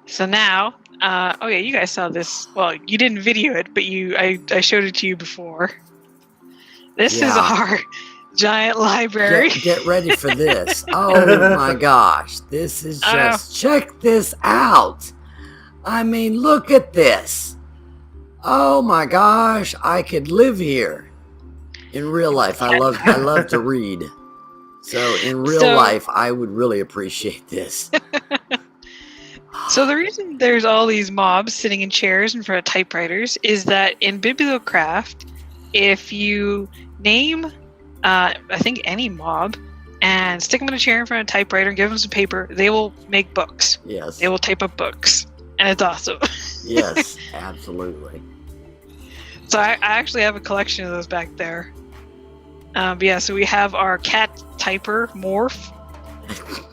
So now, oh yeah, you guys saw this. Well, you didn't video it, but I showed it to you before. This is our giant library. Get ready for this. Oh my gosh. This is just, check this out. I mean, look at this. Oh my gosh. I could live here. In real life, I love to read. So in real life, I would really appreciate this. So the reason there's all these mobs sitting in chairs in front of typewriters is that in Bibliocraft, if you name, I think, any mob and stick them in a chair in front of a typewriter and give them some paper, they will make books. Yes. They will type up books. And it's awesome. Yes, absolutely. So I actually have a collection of those back there. But yeah, so we have our cat typer, Morph.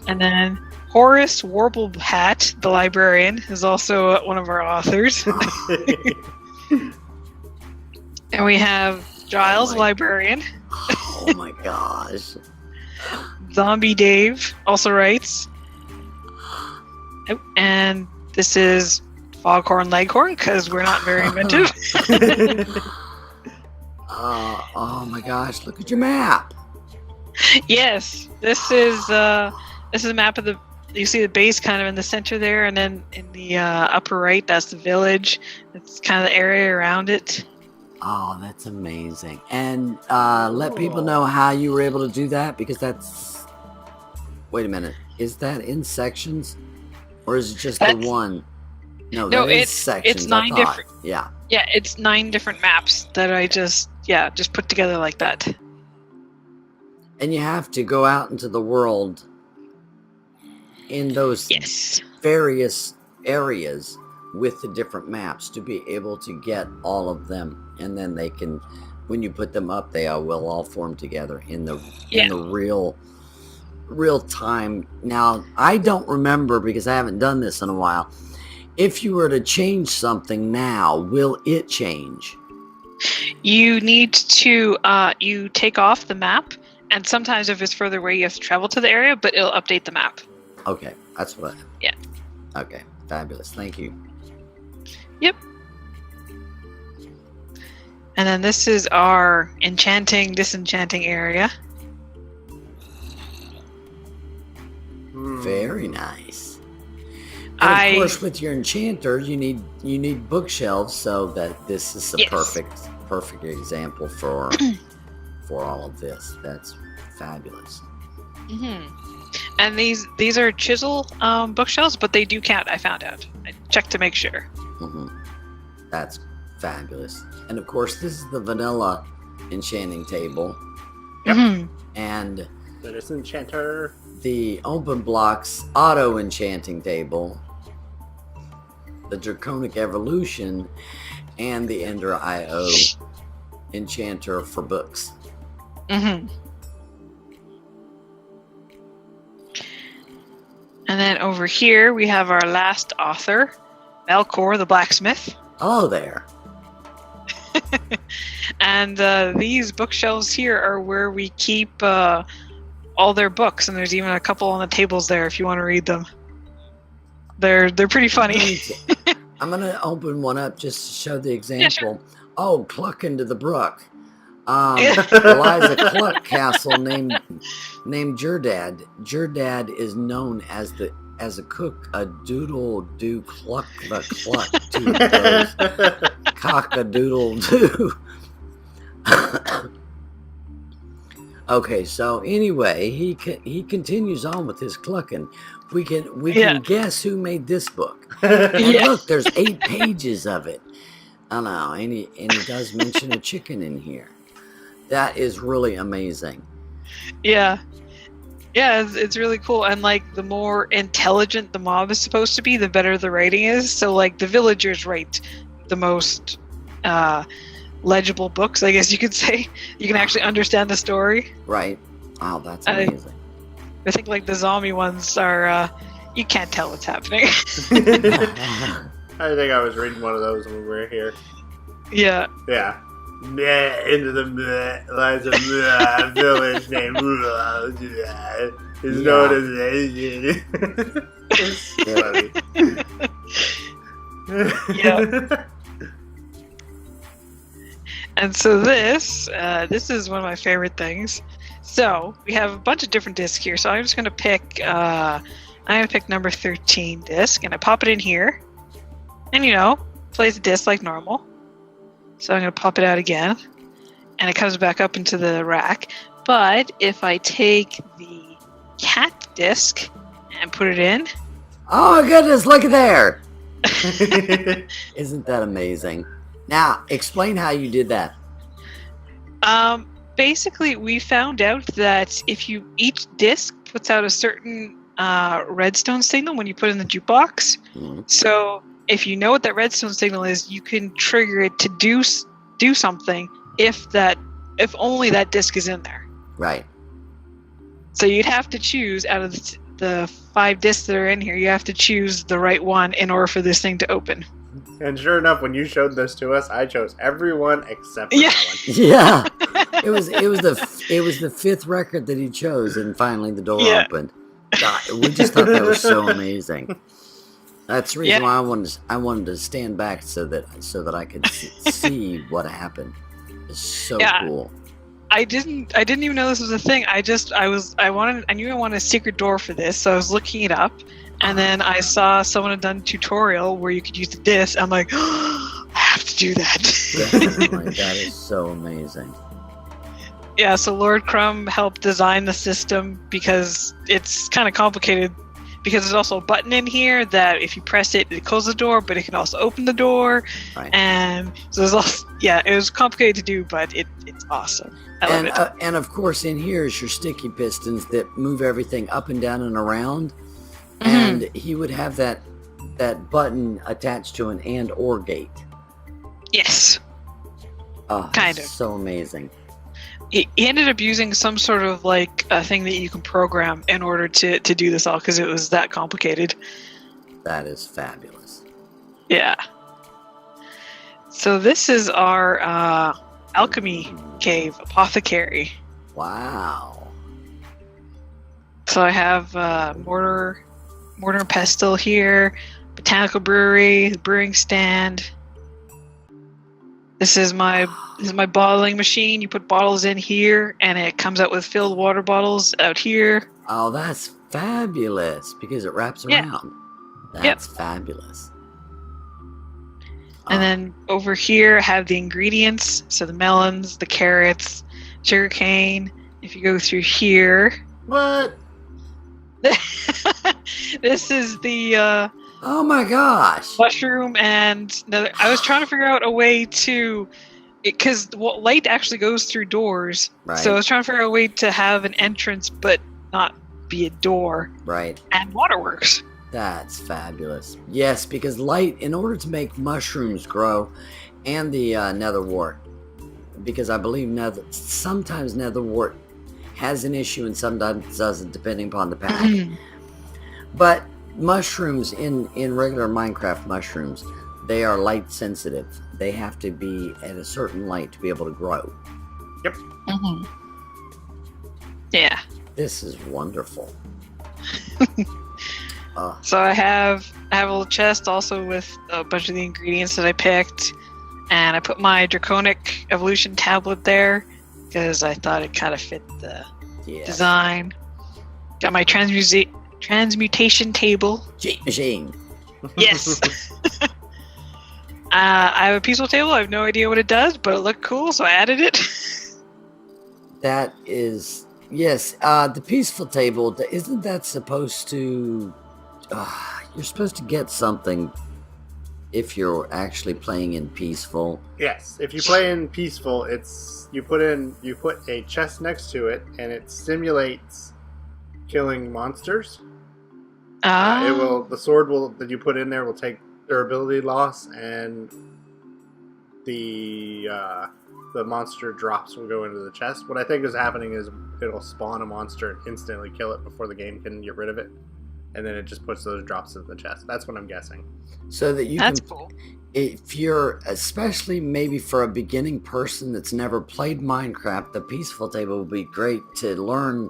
And then Horace Warblehat, the librarian, is also one of our authors. And we have Giles, librarian. Oh my gosh. Zombie Dave also writes. And this is Foghorn Leghorn, because we're not very inventive. Oh my gosh, look at your map. Yes, this is a map of you see the base kind of in the center there, and then in the upper right, that's the village. It's kind of the area around it. Oh, that's amazing. And let people know how you were able to do that, because that's... Wait a minute. Is that in sections? Or is it just the one? No, it's sections. It's 9 different... Yeah. Yeah, it's 9 different maps that I just put together like that. And you have to go out into the world in those various areas with the different maps to be able to get all of them, and then they can, when you put them up, they will all form together in the real time. Now, I don't remember, because I haven't done this in a while. If you were to change something now, will it change? You need to you take off the map, and sometimes if it's further away, you have to travel to the area, but it'll update the map. Okay, that's what I... Yeah. Okay, fabulous. Thank you. Yep. And then this is our enchanting, disenchanting area. Very nice. And of course, with your enchanter, you need bookshelves, so that this is a perfect example for all of this. That's fabulous. Mm-hmm. And these are chisel bookshelves, but they do count. I found out. I checked to make sure. Mm-hmm. That's fabulous. And of course, this is the vanilla enchanting table. Yep. Mm-hmm. And the disenchanter. The open blocks auto enchanting table. The Draconic Evolution, and the Ender IO enchanter for books. Mm-hmm. And then over here we have our last author, Melkor the blacksmith. Hello there. And these bookshelves here are where we keep all their books, and there's even a couple on the tables there if you want to read them. They're pretty funny. I'm going to open one up just to show the example. Yeah, sure. Oh, Cluck into the Brook. Eliza Cluck Castle named Jerdad. Jerdad is known as a cook, a doodle do cluck the cluck to cock a doodle do. Okay, so anyway, he continues on with his clucking. We can guess who made this book. And look, there's 8 pages of it. I know, and he does mention a chicken in here. That is really amazing. Yeah, it's really cool. And like, the more intelligent the mob is supposed to be, the better the writing is. So like, the villagers write the most legible books, I guess you could say. You can actually understand the story. Right. Wow, that's amazing. I think like the zombie ones are, you can't tell what's happening. I think I was reading one of those when we were here. Yeah. Yeah. Into the lies of village named is known as it's funny. Yeah. And so this is one of my favorite things. So we have a bunch of different discs here. So I'm just gonna pick number 13 disc, and I pop it in here, and plays the disc like normal. So I'm gonna pop it out again, and it comes back up into the rack. But if I take the cat disc and put it in, oh my goodness! Look at there. Isn't that amazing? Now, explain how you did that. Basically, we found out that if each disc puts out a certain redstone signal when you put it in the jukebox. Mm-hmm. So if you know what that redstone signal is, you can trigger it to do something if only that disc is in there. Right. So you'd have to choose out of the 5 discs that are in here. You have to choose the right one in order for this thing to open. And sure enough, when you showed this to us, I chose everyone except for that one. Yeah. It was the 5th record that he chose, and finally the door opened. God, we just thought that was so amazing. That's the reason why I wanted to stand back so that I could see what happened. It's so cool. I didn't even know this was a thing. I knew I wanted a secret door for this, so I was looking it up, and then I saw someone had done a tutorial where you could use the disc. I'm like, oh, I have to do that. Definitely. That is so amazing. Yeah, so Lord Crumb helped design the system because it's kind of complicated. Because there's also a button in here that if you press it, it closes the door, but it can also open the door. Right. And so there's also, it was complicated to do, but it's awesome. I love it. And of course, in here is your sticky pistons that move everything up and down and around. Mm-hmm. And he would have that button attached to an and or gate. Yes. Oh, kind of. So amazing. He ended up using some sort of like a thing that you can program in order to do this all because it was that complicated. That is fabulous. Yeah. So this is our alchemy cave, apothecary. Wow. So I have mortar and pestle here, botanical brewery, the brewing stand. This is my bottling machine. You put bottles in here, and it comes out with filled water bottles out here. Oh, that's fabulous because it wraps around. That's fabulous. And then over here, I have the ingredients. So the melons, the carrots, sugarcane. If you go through here, What? this is the oh my gosh! mushroom, and I was trying to figure out a way to, because light actually goes through doors. Right. So I was trying to figure out a way to have an entrance, but not be a door. Right. And waterworks. That's fabulous. Yes, because light, in order to make mushrooms grow, and the netherwort, because I believe sometimes netherwort has an issue and sometimes doesn't, depending upon the pack. But mushrooms in regular Minecraft mushrooms, they are light sensitive. They have to be at a certain light to be able to grow. Yep. Mm-hmm. Yeah. This is wonderful. So I have a little chest also with a bunch of the ingredients that I picked, and I put my Draconic Evolution tablet there because I thought it kind of fit the design. Got my transmutation table. Cheat machine. Yes. I have a peaceful table. I have no idea what it does, but it looked cool, so I added it. That is, yes, the peaceful table, isn't that supposed to, you're supposed to get something if you're actually playing in peaceful? Yes, if you play in peaceful, you put a chest next to it, and it simulates killing monsters. The sword that you put in there will take durability loss, and the monster drops will go into the chest. What I think is happening is it'll spawn a monster and instantly kill it before the game can get rid of it, and then it just puts those drops in the chest. That's what I'm guessing. So that That's cool. If you're, especially maybe for a beginning person that's never played Minecraft, the peaceful table would be great to learn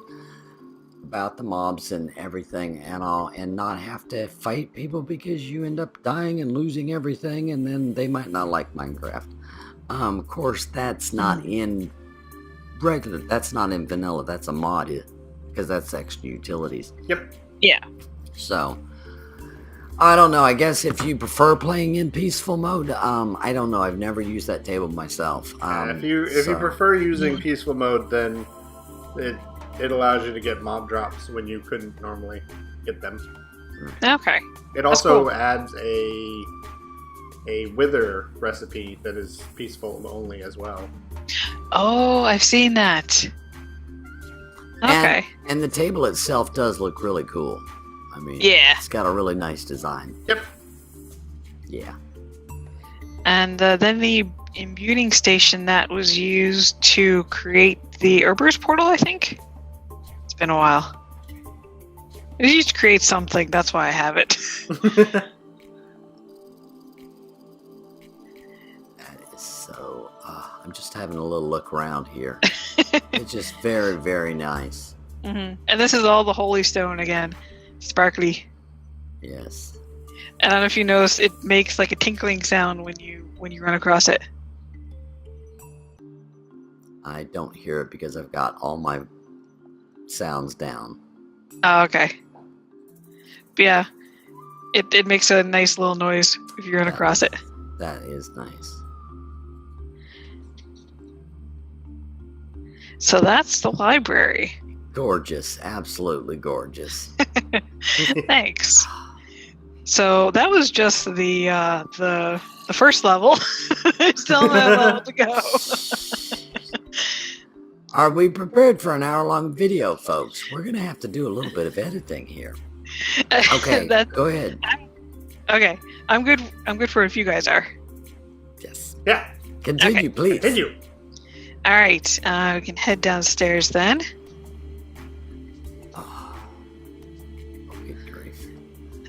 about the mobs and everything and all, and not have to fight people because you end up dying and losing everything, and then they might not like Minecraft. Of course, that's not in regular. That's not in vanilla. That's a mod, because that's extra utilities. Yep. Yeah. So, I don't know. I guess if you prefer playing in peaceful mode, I don't know. I've never used that table myself. If you prefer using peaceful mode, then it allows you to get mob drops when you couldn't normally get them. Okay. It also adds a wither recipe that is peaceful only as well. Oh, I've seen that. Okay. And the table itself does look really cool. I mean, yeah, it's got a really nice design. Yep. Yeah. And then the imbuing station that was used to create the Herber's portal, I think. It's been a while. It was used to create something. That's why I have it. So, I'm just having a little look around here. It's just very, very nice. Mm-hmm. And this is all the holy stone again. Sparkly. Yes. And I don't know if you notice, it makes like a tinkling sound when you run across it. I don't hear it because I've got all my sounds down. Oh, okay. But yeah, it makes a nice little noise if you run across it. That is nice. So that's the library. Gorgeous, absolutely gorgeous. Thanks. So that was just the first level. Still another level to go. Are we prepared for an hour-long video, folks? We're gonna have to do a little bit of editing here. Okay, go ahead. Okay, I'm good. I'm good for if you guys are. Yes. Yeah. Continue, please. Continue. All right, we can head downstairs then. Oh, good grief.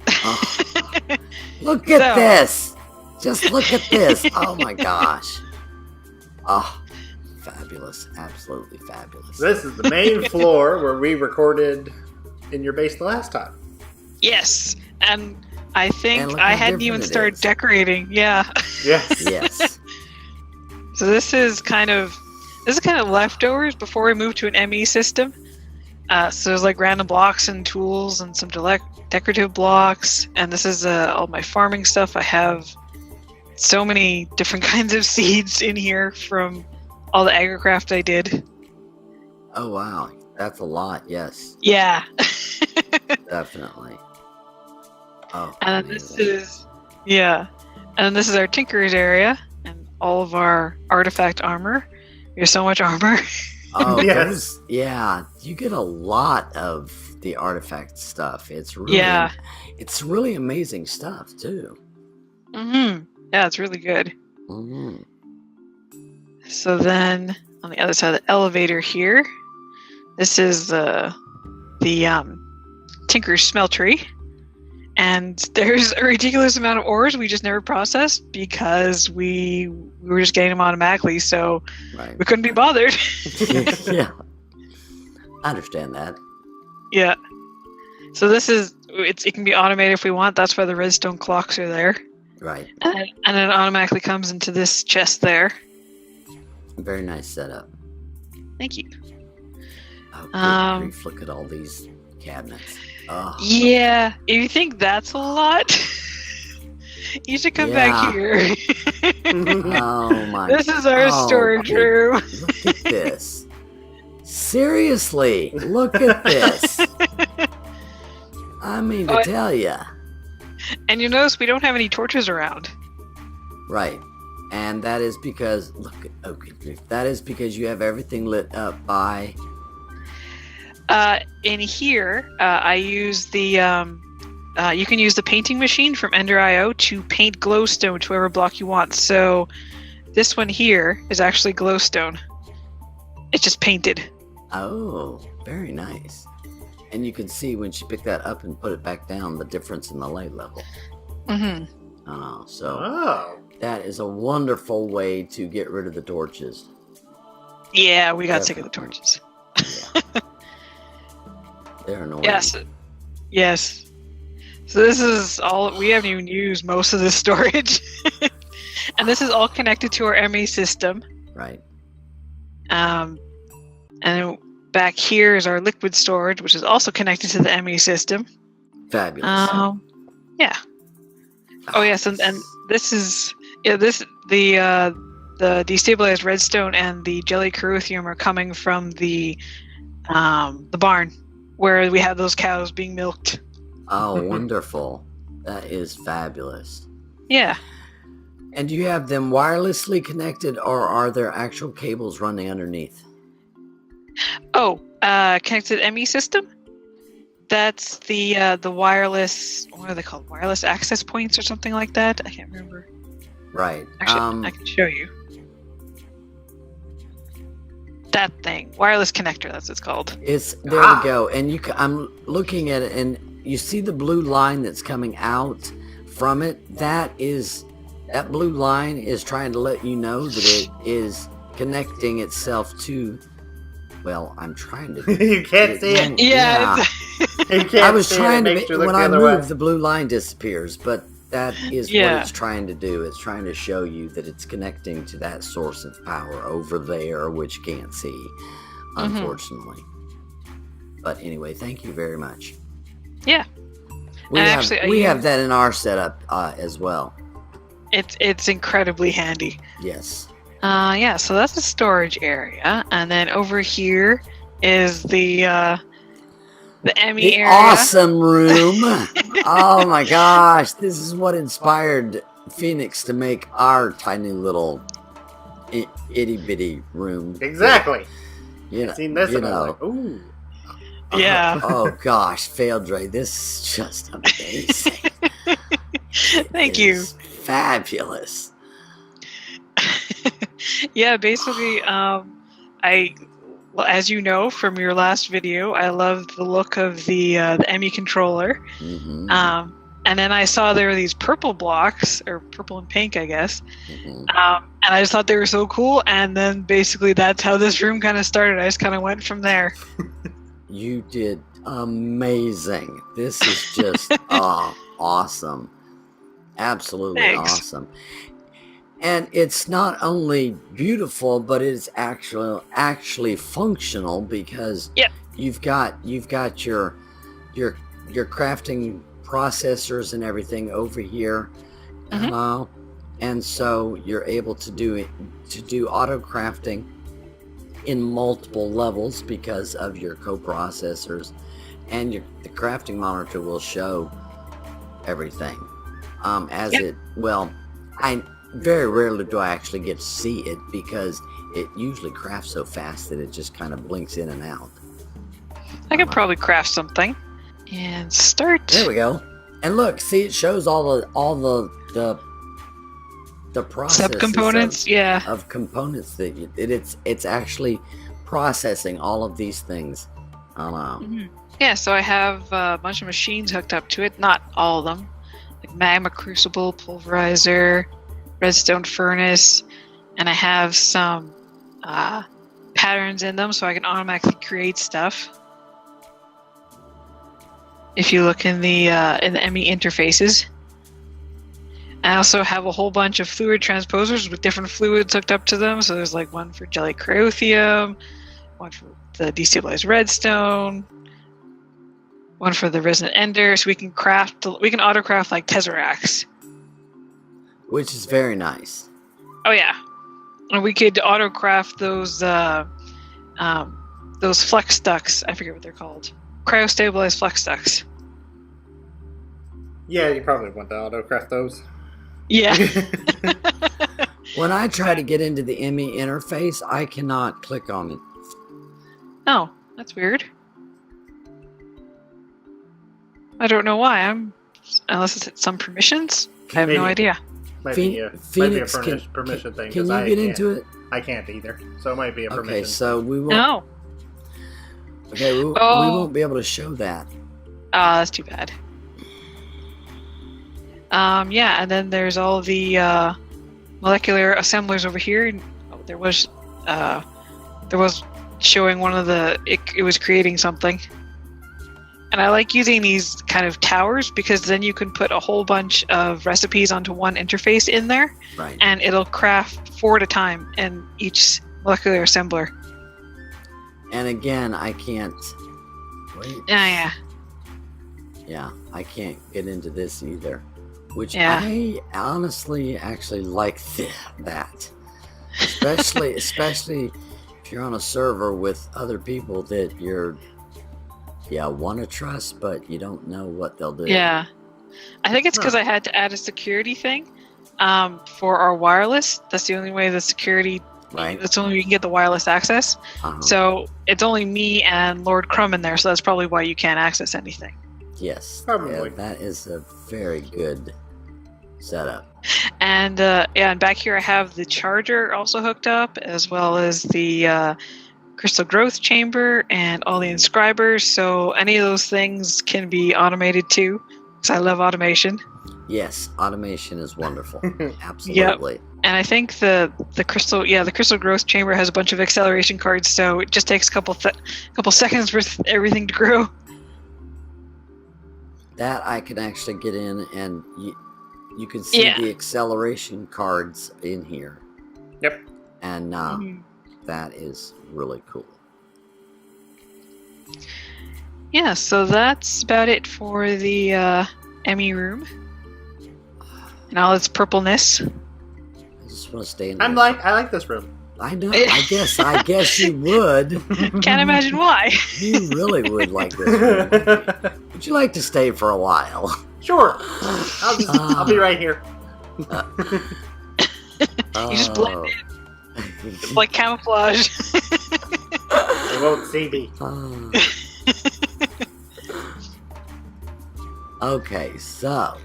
Oh. Look at this! Just look at this! Oh my gosh. Oh, fabulous. Absolutely fabulous. This is the main floor where we recorded in your base the last time. Yes, and I think I hadn't even started decorating. Yeah. Yes. Yes. So this is kind of leftovers before we moved to an ME system. So there's like random blocks and tools and some decorative blocks. And this is all my farming stuff. I have so many different kinds of seeds in here from all the agricraft I did. Oh wow, that's a lot. Yes. Yeah. Definitely. Oh. And then this is our Tinker's area and all of our artifact armor. We have so much armor. Oh, yes. Yeah, you get a lot of the artifact stuff. It's really amazing stuff too. Mm-hmm. Yeah, it's really good. Mm-hmm. So then, on the other side of the elevator here, this is the Tinker's Smeltery. And there's a ridiculous amount of ores we just never processed because we were just getting them automatically, so we couldn't be bothered. Yeah. I understand that. Yeah. So this is, it can be automated if we want. That's why the redstone clocks are there. Right. And it automatically comes into this chest there. Very nice setup. Thank you. Oh, good grief, look at all these cabinets. Oh. Yeah, if you think that's a lot, you should come back here. Oh my! This is our storage room. Look at this. Seriously, look at this. I mean to tell ya. And you notice we don't have any torches around. Right, and that is because that is because you have everything lit up by. In here, I use the, you can use the painting machine from Ender.io to paint glowstone to whatever block you want. So this one here is actually glowstone. It's just painted. Oh, very nice. And you can see when she picked that up and put it back down, the difference in the light level. Mm-hmm. So that is a wonderful way to get rid of the torches. Yeah, we got sick of the torches. Yeah. They're annoying. Yes. So this is all, we haven't even used most of this storage. And this is all connected to our ME system. Right. And then back here is our liquid storage, which is also connected to the ME system. Fabulous. Yeah. Oh yes, and this is the destabilized redstone and the jelly corrothium are coming from the barn where we have those cows being milked. Oh, wonderful. That is fabulous. Yeah. And do you have them wirelessly connected, or are there actual cables running underneath? Oh, connected ME system? That's the wireless, what are they called? Wireless access points or something like that? I can't remember. Right. Actually, I can show you. That thing. Wireless connector, that's what it's called. There we go. And I'm looking at it, and you see the blue line that's coming out from it? That blue line is trying to let you know that it is connecting itself to, well, I'm trying to... You can't see it. Yeah. I was trying to... When I move, the blue line disappears, but that is what it's trying to do. It's trying to show you that it's connecting to that source of power over there, which you can't see, unfortunately. But anyway, thank you very much. Yeah. We have that in our setup as well. It's incredibly handy. Yes. Yeah, so that's the storage area, and then over here is the ME area. Awesome room. Oh my gosh, this is what inspired Phenix to make our tiny little itty bitty room. Exactly. Yeah. Seen this and I was like, ooh. Yeah. Oh gosh, Faeldray, this is just amazing. Thank you. Fabulous. Yeah, basically, as you know from your last video, I love the look of the ME controller. Mm-hmm. And then I saw there were these purple blocks, or purple and pink, I guess. Mm-hmm. And I just thought they were so cool. And then basically that's how this room kind of started. I just kind of went from there. You did amazing. This is just awesome. Absolutely Thanks. Awesome. And it's not only beautiful, but it's actually functional, because you've got your crafting processors and everything over here, and so you're able to do auto crafting in multiple levels because of your coprocessors, and the crafting monitor will show everything very rarely do I actually get to see it, because it usually crafts so fast that it just kind of blinks in and out. I could probably craft something and start. There we go. And look, see, it shows all the process subcomponents, of components that it's actually processing all of these things. Yeah, so I have a bunch of machines hooked up to it, not all of them, like magma crucible, pulverizer, redstone furnace, and I have some patterns in them so I can automatically create stuff. If you look in the ME interfaces, I also have a whole bunch of fluid transposers with different fluids hooked up to them. So there's like one for jelly corrothium, one for the destabilized redstone, one for the resonant ender. So we can auto craft like tesseracts. Which is very nice. Oh yeah, and we could auto craft those flex ducts. I forget what they're called. Cryostabilized flex ducts. Yeah, you probably want to auto craft those. Yeah. When I try to get into the ME interface, I cannot click on it. Oh, that's weird. I don't know why. Unless it's some permissions. I have no idea. Might be a permission thing. Can you get into it? I can't either. So it might be a permission. Okay, so we won't. No. Okay, we won't be able to show that. That's too bad. Yeah, and then there's all the molecular assemblers over here. There was showing one of the. It was creating something. And I like using these kind of towers because then you can put a whole bunch of recipes onto one interface in there. Right. And it'll craft 4 at a time in each molecular assembler. And again, I can't... Wait. Yeah. Yeah, I can't get into this either. Which Yeah. I honestly actually like that. Especially if you're on a server with other people that you're... want to trust, but you don't know what they'll do. Yeah. I think it's because I had to add a security thing for our wireless. That's the only way the security... Right. That's the only way you can get the wireless access. Uh-huh. So it's only me and Lord Crumb in there, so that's probably why you can't access anything. Yes. Probably. Yeah, that is a very good setup. And and back here I have the charger also hooked up, as well as the crystal growth chamber and all the inscribers. So any of those things can be automated too, because I love automation. Yes, automation is wonderful. Absolutely. Yep. And I think the crystal growth chamber has a bunch of acceleration cards, so it just takes a couple seconds for everything to grow. That I can actually get in, and you can see the acceleration cards in here. Yep. And that is really cool. Yeah, so that's about it for the Emmy room and all its purpleness. I just want to stay in. I like this room. I know. I guess you would. Can't imagine why. You really would like this room. Would you like to stay for a while? Sure. I'll be right here. You just blend in. It's like camouflage. They won't see me. Okay, so.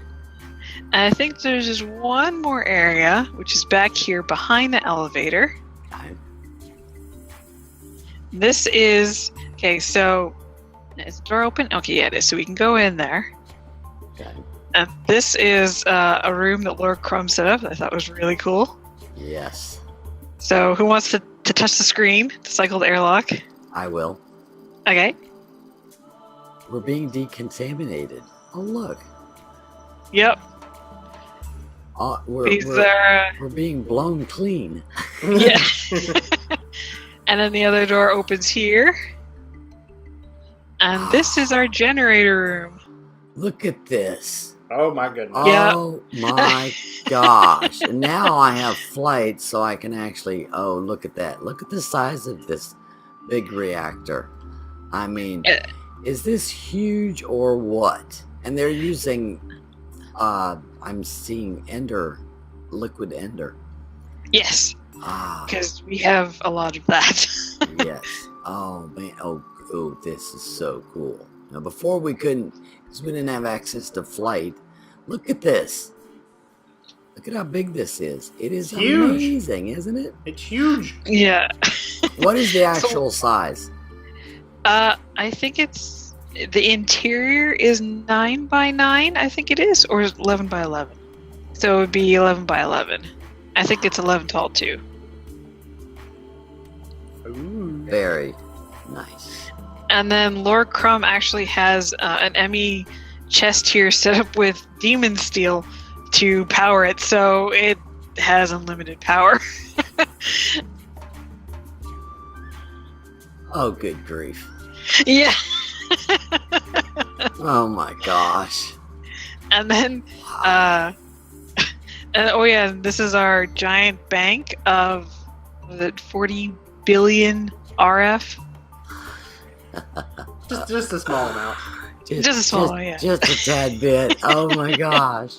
I think there's just one more area, which is back here behind the elevator. This is... Okay, so... Is the door open? Okay, yeah, it is. So we can go in there. Okay. And this is a room that Lord Crumb set up that I thought was really cool. Yes. So who wants to touch the screen to cycle the airlock? I will. Okay. We're being decontaminated. Oh, look. Yep. We're being blown clean. Yeah. And then the other door opens here. And this is our generator room. Look at this. Oh my goodness. Oh my gosh. And now I have flight, so I can actually... Oh, look at that. Look at the size of this big reactor. I mean, is this huge or what? And they're using... I'm seeing liquid ender. Yes. Because we have a lot of that. Yes. Oh, man. Oh, this is so cool. Now, before we couldn't... Because we didn't have access to flight. Look at this. Look at how big this is. It is huge. Amazing, isn't it? It's huge. Yeah. What is the actual size? I think it's... The interior is 9 by 9, I think it is, or 11 by 11. So it would be 11 by 11. I think it's 11 tall too. Ooh. Very nice. And then Lord Crumb actually has an Emmy chest here set up with demon steel to power it, so it has unlimited power. Oh, good grief. Yeah. Oh my gosh. And then, this is our giant bank of 40 billion RF. Just a small amount. Just a small, yeah. Just a tad bit. Oh my gosh.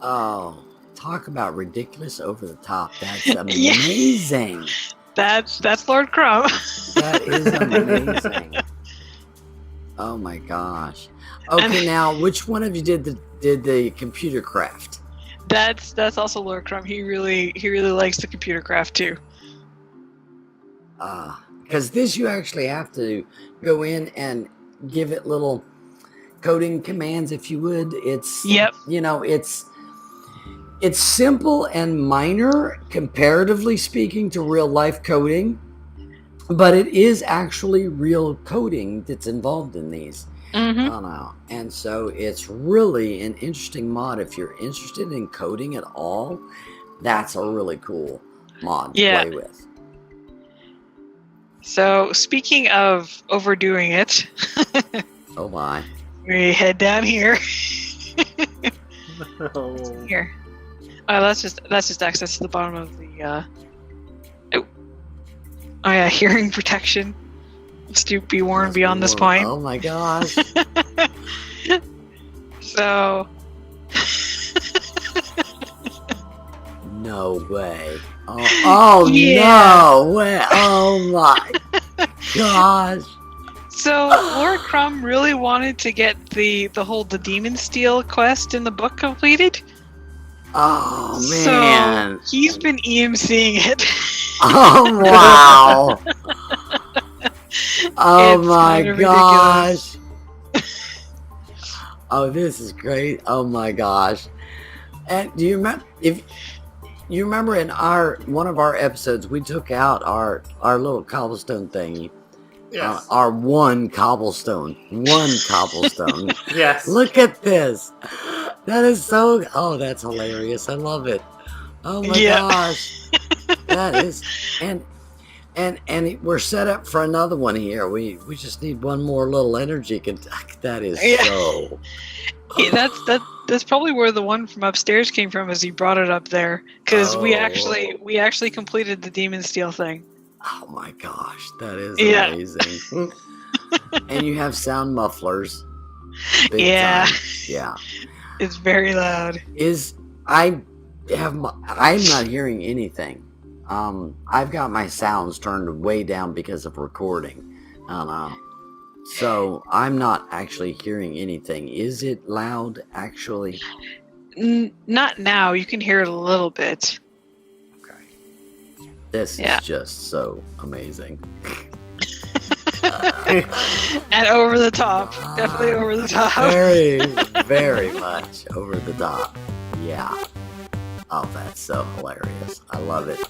Oh, talk about ridiculous over the top. That's amazing. That's Lord Crumb. That is amazing. Oh my gosh. Okay, now which one of you did the computer craft? That's also Lord Crumb. He really likes the computer craft too. Because this you actually have to go in and give it little coding commands, if you would. It's it's simple and minor comparatively speaking to real life coding. But it is actually real coding that's involved in these. Mm-hmm. I don't know. And so it's really an interesting mod. If you're interested in coding at all, that's a really cool mod to play with. So speaking of overdoing it, oh my, we head down here. Oh. Here. Oh, that's just access to the bottom of the. Oh yeah, hearing protection. To be warned beyond this point. Oh my gosh. So. No way. Oh no way. Oh my gosh. So Lord Crumb really wanted to get the Demon Steel quest in the book completed. Oh man. So he's been EMCing it. Oh wow. Oh my gosh. Oh, this is great. Oh my gosh. And do you remember you remember in one of our episodes we took out our little cobblestone thingy? Yes. Our one cobblestone. Yes. Look at this. That is so. Oh, that's hilarious. I love it. Oh my gosh. That is. And we're set up for another one here. We just need one more little energy. That is so. Yeah, that's probably where the one from upstairs came from, as he brought it up there, because we actually completed the Demon Steel thing. Oh my gosh, that is amazing. And you have sound mufflers. Big time. Yeah. It's very loud. I'm not hearing anything. I've got my sounds turned way down because of recording. So I'm not actually hearing anything. Is it loud actually? Not now. You can hear it a little bit. This is just so amazing. And over the top. Definitely over the top. Very, very much over the top. Yeah. Oh, that's so hilarious. I love it.